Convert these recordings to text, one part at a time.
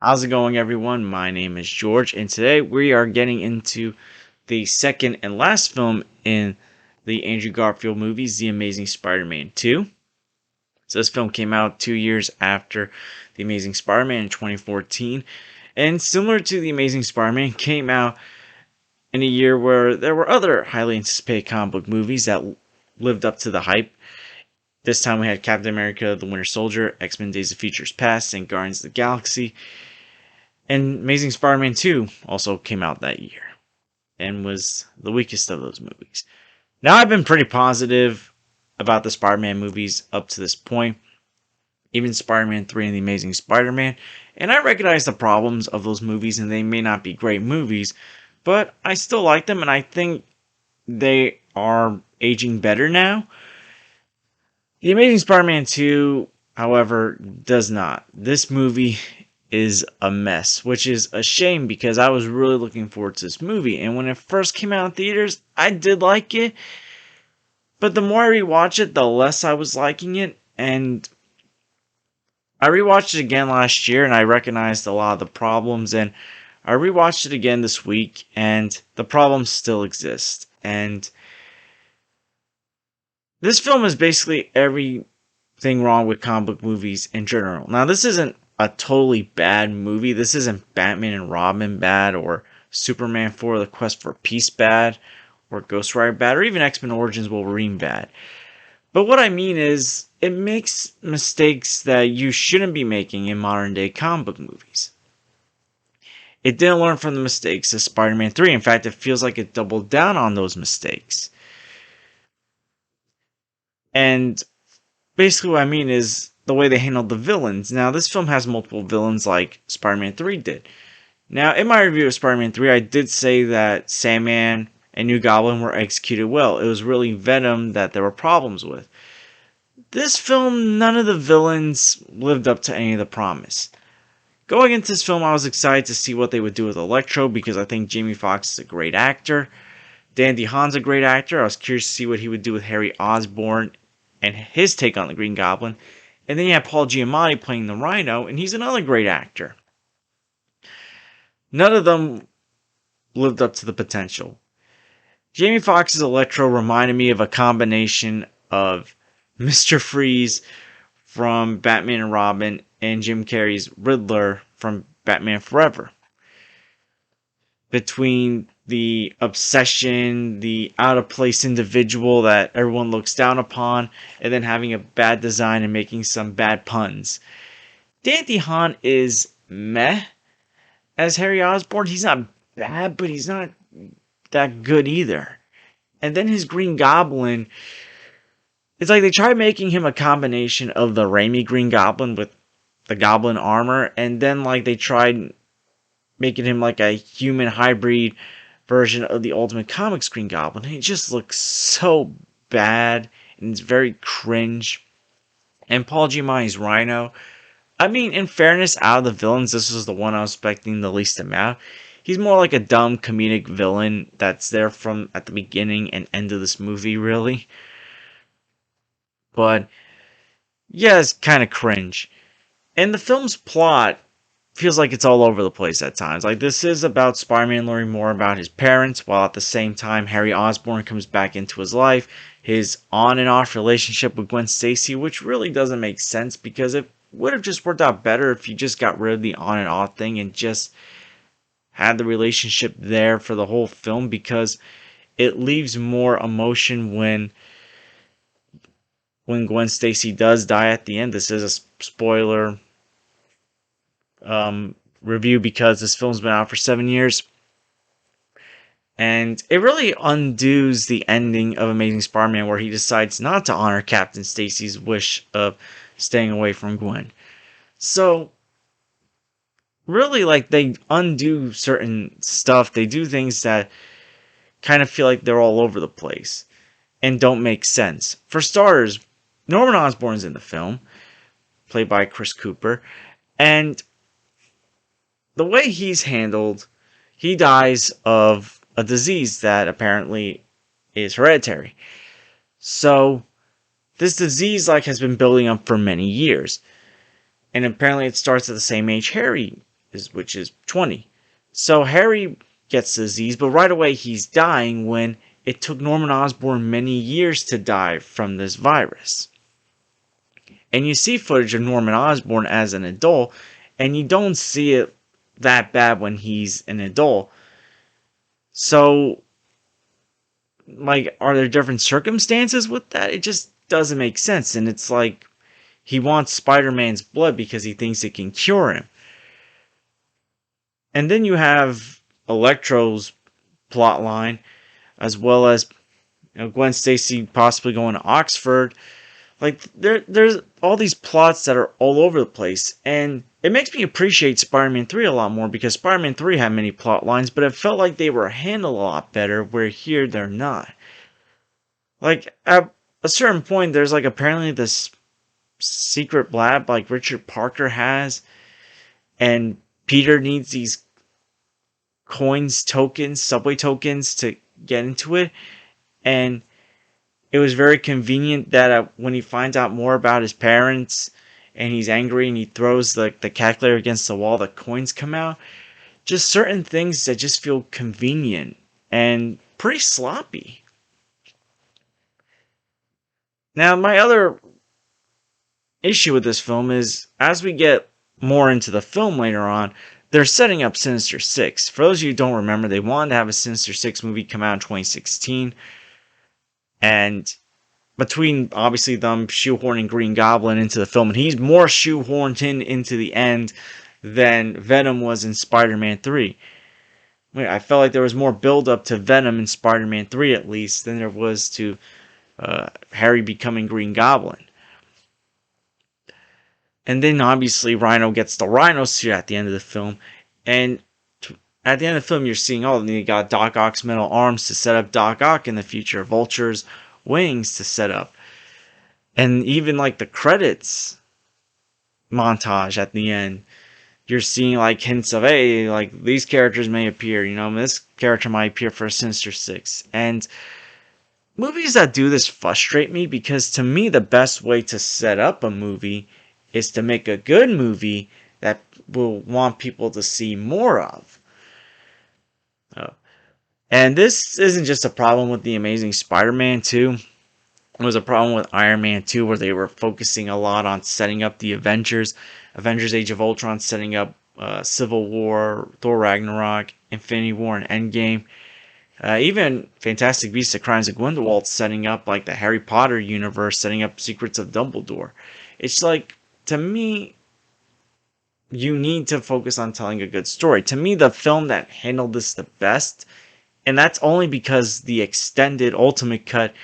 How's it going, everyone? My name is George, and today we are getting into the second and last film in the Andrew Garfield movies, The Amazing Spider-Man 2. So this film came out 2 years after The Amazing Spider-Man in 2014, and similar to The Amazing Spider-Man, came out in a year where there were other highly anticipated comic book movies that lived up to the hype. This time we had Captain America, The Winter Soldier, X-Men Days of Futures Past, and Guardians of the Galaxy. And Amazing Spider-Man 2 also came out that year and was the weakest of those movies. Now, I've been pretty positive about the Spider-Man movies up to this point, even Spider-Man 3 and The Amazing Spider-Man, and I recognize the problems of those movies, and they may not be great movies, but I still like them, and I think they are aging better now. The Amazing Spider-Man 2, however, does not. This movie is a mess, which is a shame because I was really looking forward to this movie. And when it first came out in theaters, I did like it. But the more I rewatch it, the less I was liking it. And I rewatched it again last year and I recognized a lot of the problems. And I rewatched it again this week and the problems still exist. And this film is basically everything wrong with comic book movies in general. Now, this isn't a totally bad movie. This isn't Batman and Robin bad, or Superman 4 The Quest for Peace bad, or Ghost Rider bad, or even X-Men Origins Wolverine bad. But what I mean is, it makes mistakes that you shouldn't be making in modern day comic book movies. It didn't learn from the mistakes of Spider-Man 3. In fact, it feels like it doubled down on those mistakes. And basically what I mean is the way they handled the villains. Now, this film has multiple villains like Spider-Man 3 did. Now, in my review of Spider-Man 3, I did say that Sandman and New Goblin were executed well. It was really Venom that there were problems with. This film, none of the villains lived up to any of the promise. Going into this film, I was excited to see what they would do with Electro because I think Jamie Foxx is a great actor. Dan DeHaan's a great actor. I was curious to see what he would do with Harry Osborn and his take on the Green Goblin. And then you have Paul Giamatti playing the Rhino, and he's another great actor. None of them lived up to the potential. Jamie Foxx's Electro reminded me of a combination of Mr. Freeze from Batman and Robin and Jim Carrey's Riddler from Batman Forever. Between the obsession, the out-of-place individual that everyone looks down upon, and then having a bad design and making some bad puns. Dan DeHaan is meh as Harry Osborn. He's not bad, but he's not that good either. And then his Green Goblin, it's like they tried making him a combination of the Raimi Green Goblin with the Goblin armor, and then like they tried making him like a human hybrid version of the Ultimate Comics Green Goblin. He just looks so bad, and it's very cringe. And Paul Giamatti's Rhino, I mean, in fairness, out of the villains, this was the one I was expecting the least amount. He's more like a dumb comedic villain that's there from at the beginning and end of this movie, really. But yeah, it's kind of cringe. And the film's plot feels like it's all over the place at times. Like, this is about Spider-Man learning more about his parents, while at the same time Harry Osborn comes back into his life. His on and off relationship with Gwen Stacy, which really doesn't make sense because it would have just worked out better if you just got rid of the on and off thing and just had the relationship there for the whole film, because it leaves more emotion when Gwen Stacy does die at the end. This is a spoiler review because this film's been out for 7 years, and it really undoes the ending of Amazing Spider-Man, where he decides not to honor Captain Stacy's wish of staying away from Gwen. So really, like, they undo certain stuff. They do things that kind of feel like they're all over the place and don't make sense. For starters, Norman Osborn's in the film, played by Chris Cooper, and the way he's handled, he dies of a disease that apparently is hereditary. So this disease has been building up for many years. And apparently it starts at the same age Harry which is 20. So Harry gets the disease, but right away he's dying when it took Norman Osborn many years to die from this virus. And you see footage of Norman Osborn as an adult, and you don't see it that bad when he's an adult. So, like, are there different circumstances with that? It just doesn't make sense. And it's like he wants Spider-Man's blood because he thinks it can cure him. And then you have Electro's plot line, as well as Gwen Stacy possibly going to Oxford. Like, there's all these plots that are all over the place, and it makes me appreciate Spider-Man 3 a lot more, because Spider-Man 3 had many plot lines, but it felt like they were handled a lot better, where here they're not. Like, at a certain point, there's like apparently this secret lab like Richard Parker has, and Peter needs these coins, tokens, subway tokens to get into it, and it was very convenient that when he finds out more about his parents and he's angry and he throws the calculator against the wall, the coins come out. Just certain things that just feel convenient and pretty sloppy. Now, my other issue with this film is, as we get more into the film later on, they're setting up Sinister Six. For those of you who don't remember, they wanted to have a Sinister Six movie come out in 2016. And between, obviously, them shoehorning Green Goblin into the film, and he's more shoehorned into the end than Venom was in Spider-Man 3. I felt like there was more build-up to Venom in Spider-Man 3, at least, than there was to Harry becoming Green Goblin. And then, obviously, Rhino gets the Rhino suit at the end of the film, and at the end of the film, you're seeing, you got Doc Ock's metal arms to set up Doc Ock in the future, Vulture's wings to set up, and even like the credits montage at the end, you're seeing like hints of, hey, like these characters may appear, this character might appear for Sinister Six. And movies that do this frustrate me, because to me the best way to set up a movie is to make a good movie that will want people to see more of. And this isn't just a problem with The Amazing Spider-Man 2. It was a problem with Iron Man 2, where they were focusing a lot on setting up the Avengers Age of Ultron, setting up Civil War, Thor Ragnarok, Infinity War, and Endgame. Even Fantastic Beasts: The Crimes of Grindelwald setting up like the Harry Potter universe, setting up Secrets of Dumbledore. It's like, to me, you need to focus on telling a good story. To me, the film that handled this the best, and that's only because the extended Ultimate Cut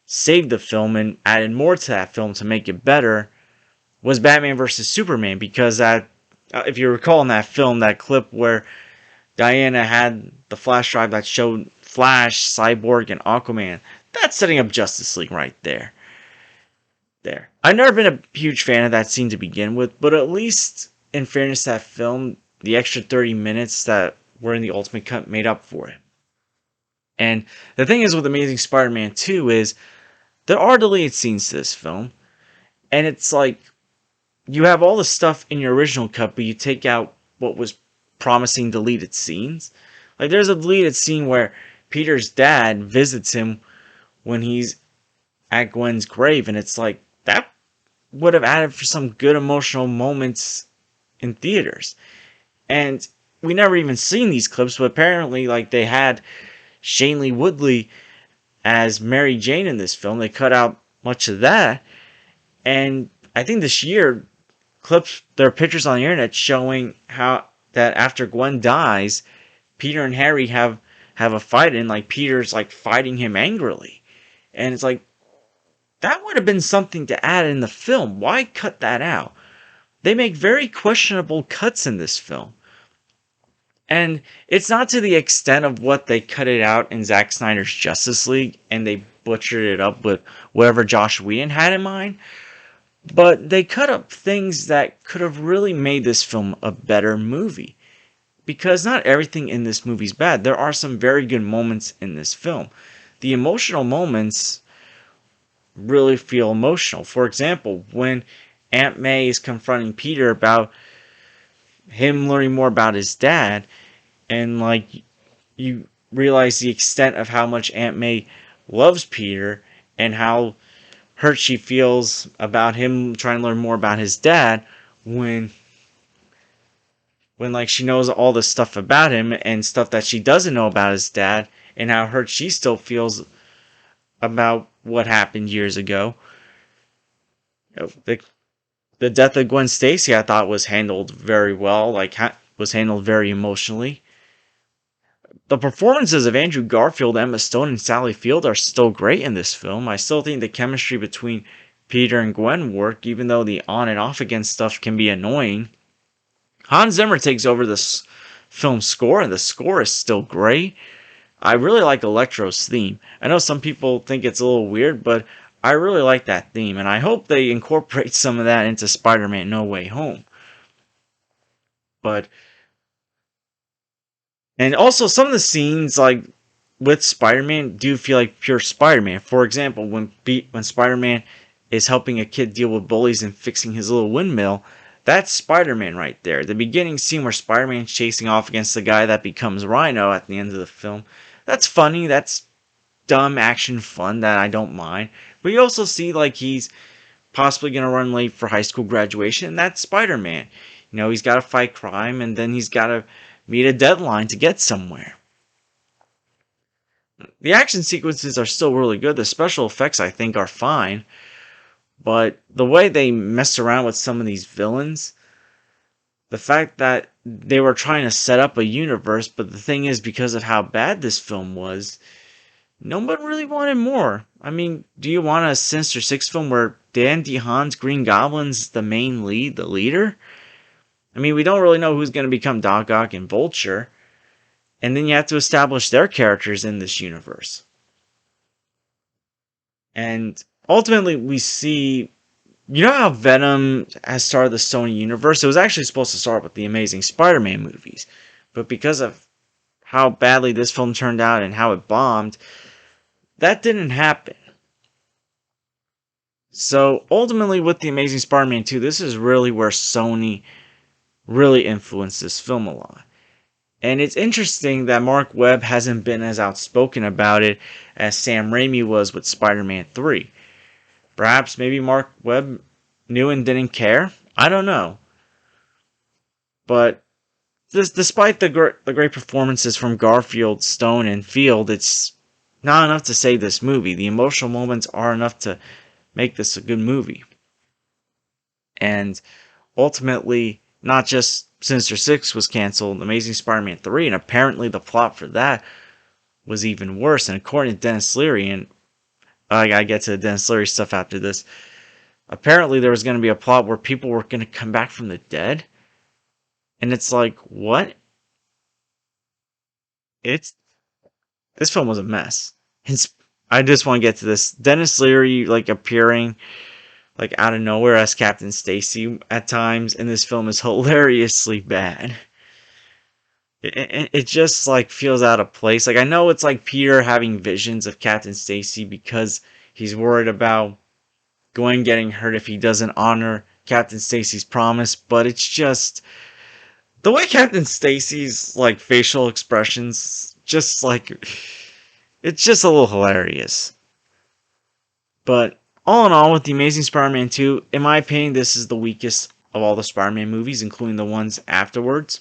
saved the film and added more to that film to make it better, was Batman vs. Superman. Because that, if you recall in that film, that clip where Diana had the flash drive that showed Flash, Cyborg, and Aquaman, that's setting up Justice League right there. I've never been a huge fan of that scene to begin with, but at least, in fairness to that film, the extra 30 minutes that were in the Ultimate Cut made up for it. And the thing is with Amazing Spider-Man 2 is, there are deleted scenes to this film, and it's like, you have all the stuff in your original cut, but you take out what was promising deleted scenes. Like, there's a deleted scene where Peter's dad visits him when he's at Gwen's grave, and it's like, that would have added for some good emotional moments in theaters. And we never even seen these clips, but apparently, like, they had Shailene Woodley as Mary Jane in this film. They cut out much of that, and I think this year, there are pictures on the internet showing how that after Gwen dies, Peter and Harry have a fight, and like Peter's like fighting him angrily, and it's like, that would have been something to add in the film. Why cut that out? They make very questionable cuts in this film. And it's not to the extent of what they cut it out in Zack Snyder's Justice League, and they butchered it up with whatever Joss Whedon had in mind. But they cut up things that could have really made this film a better movie. Because not everything in this movie is bad. There are some very good moments in this film. The emotional moments really feel emotional. For example, when Aunt May is confronting Peter about him learning more about his dad, and like you realize the extent of how much Aunt May loves Peter and how hurt she feels about him trying to learn more about his dad when like she knows all this stuff about him and stuff that she doesn't know about his dad, and how hurt she still feels about what happened years ago. The death of Gwen Stacy, I thought, was handled very well, like was handled very emotionally. The performances of Andrew Garfield, Emma Stone, and Sally Field are still great in this film. I still think the chemistry between Peter and Gwen work, even though the on and off again stuff can be annoying. Hans Zimmer takes over this film score, and the score is still great. I really like Electro's theme. I know some people think it's a little weird, but I really like that theme, and I hope they incorporate some of that into Spider-Man No Way Home. But and also some of the scenes like with Spider-Man do feel like pure Spider-Man. For example, when Spider-Man is helping a kid deal with bullies and fixing his little windmill, that's Spider-Man right there. The beginning scene where Spider-Man's chasing off against the guy that becomes Rhino at the end of the film, that's funny, that's dumb action fun that I don't mind. But you also see like he's possibly going to run late for high school graduation, and that's Spider-Man. You know, he's got to fight crime, and then he's got to meet a deadline to get somewhere. The action sequences are still really good. The special effects, I think, are fine. But the way they mess around with some of these villains, the fact that they were trying to set up a universe, but the thing is, because of how bad this film was, no one really wanted more. I mean, do you want a Sinister Six film where Dan DeHaan's Green Goblin's the main lead, the leader? I mean, we don't really know who's going to become Doc Ock and Vulture. And then you have to establish their characters in this universe. And ultimately, we see, you know how Venom has started the Sony universe? It was actually supposed to start with the Amazing Spider-Man movies. But because of how badly this film turned out and how it bombed, that didn't happen. So ultimately, with the Amazing Spider-Man 2, this is really where Sony really influenced this film a lot. And it's interesting that Mark Webb hasn't been as outspoken about it as Sam Raimi was with Spider-Man 3. Perhaps maybe Mark Webb knew and didn't care? I don't know. But despite the great performances from Garfield, Stone, and Field, it's not enough to save this movie. The emotional moments are enough to make this a good movie. And ultimately, not just Sinister Six was canceled, Amazing Spider-Man 3, and apparently the plot for that was even worse. And according to Denis Leary, and I gotta get to the Denis Leary stuff after this, apparently there was going to be a plot where people were going to come back from the dead. And it's like, what? This film was a mess. I just want to get to this. Denis Leary, like, appearing like out of nowhere as Captain Stacy at times in this film is hilariously bad. It just like feels out of place. Like, I know it's like Peter having visions of Captain Stacy because he's worried about Gwen getting hurt if he doesn't honor Captain Stacy's promise, but it's just the way Captain Stacy's like facial expressions just like it's just a little hilarious. But all in all, with The Amazing Spider-Man 2, in my opinion, this is the weakest of all the Spider-Man movies, including the ones afterwards.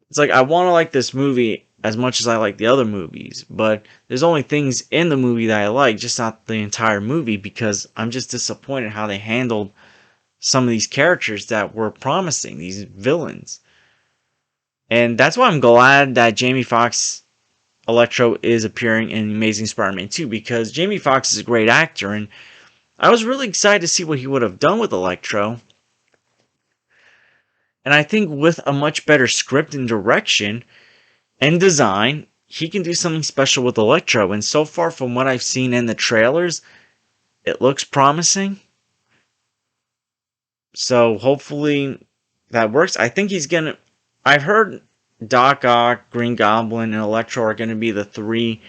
It's like, I want to like this movie as much as I like the other movies, but there's only things in the movie that I like, just not the entire movie, because I'm just disappointed how they handled some of these characters that were promising, these villains. And that's why I'm glad that Jamie Foxx Electro is appearing in Amazing Spider-Man 2, because Jamie Foxx is a great actor, and I was really excited to see what he would have done with Electro. And I think with a much better script and direction and design, he can do something special with Electro. And so far, from what I've seen in the trailers, it looks promising. So hopefully that works. I think he's gonna... I've heard Doc Ock, Green Goblin, and Electro are going to be the three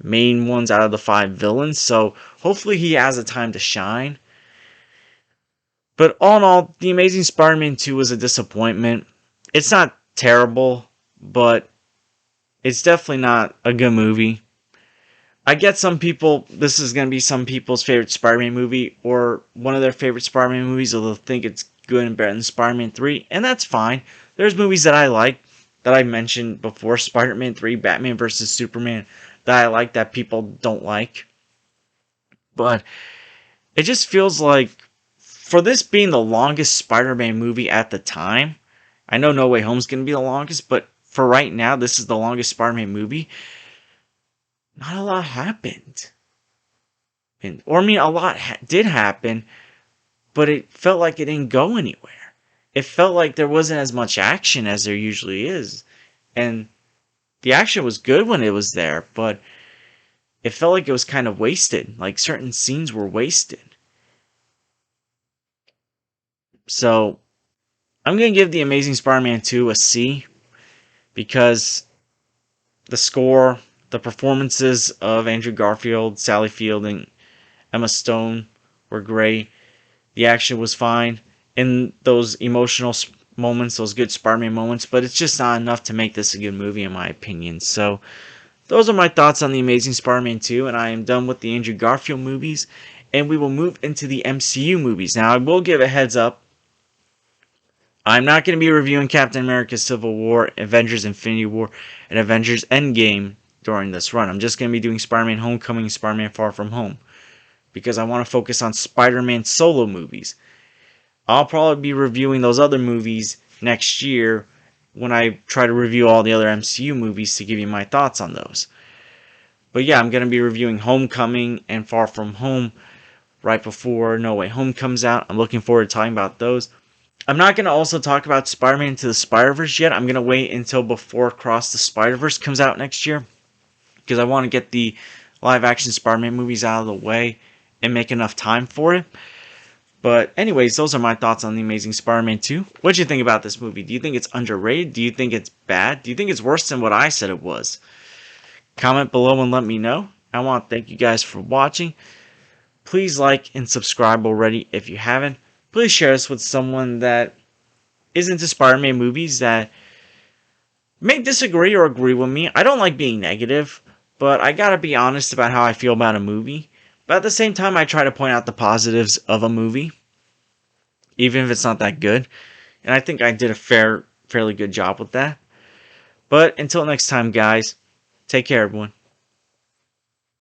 main ones out of the 5 villains, so hopefully he has a time to shine. But all in all, The Amazing Spider-Man 2 was a disappointment. It's not terrible, but it's definitely not a good movie. I get some people, this is going to be some people's favorite Spider-Man movie, or one of their favorite Spider-Man movies, or they'll think it's good and better than Spider-Man 3, and that's fine. There's movies that I like, that I mentioned before, Spider-Man 3, Batman vs. Superman, that I like that people don't like. But it just feels like, for this being the longest Spider-Man movie at the time, I know No Way Home's going to be the longest, but for right now, this is the longest Spider-Man movie. Not a lot happened. Or I mean, a lot did happen, but it felt like it didn't go anywhere. It felt like there wasn't as much action as there usually is. And the action was good when it was there, but it felt like it was kind of wasted. Like certain scenes were wasted. So I'm going to give The Amazing Spider-Man 2 a C, because the score, the performances of Andrew Garfield, Sally Field, and Emma Stone were great. The action was fine in those emotional moments, those good Spider-Man moments, but it's just not enough to make this a good movie in my opinion. So those are my thoughts on The Amazing Spider-Man 2, and I am done with the Andrew Garfield movies, and we will move into the MCU movies. Now, I will give a heads up. I'm not going to be reviewing Captain America Civil War, Avengers Infinity War, and Avengers Endgame during this run. I'm just going to be doing Spider-Man Homecoming, Spider-Man Far From Home, because I want to focus on Spider-Man solo movies. I'll probably be reviewing those other movies next year when I try to review all the other MCU movies to give you my thoughts on those. But yeah, I'm going to be reviewing Homecoming and Far From Home right before No Way Home comes out. I'm looking forward to talking about those. I'm not going to also talk about Spider-Man Into the Spider-Verse yet. I'm going to wait until before Across the Spider-Verse comes out next year, because I want to get the live-action Spider-Man movies out of the way and make enough time for it. But anyways, those are my thoughts on The Amazing Spider-Man 2. What do you think about this movie? Do you think it's underrated? Do you think it's bad? Do you think it's worse than what I said it was? Comment below and let me know. I want to thank you guys for watching. Please like and subscribe already if you haven't. Please share this with someone that is into Spider-Man movies that may disagree or agree with me. I don't like being negative, but I gotta be honest about how I feel about a movie. But at the same time, I try to point out the positives of a movie, even if it's not that good. And I think I did a fairly good job with that. But until next time, guys, take care, everyone.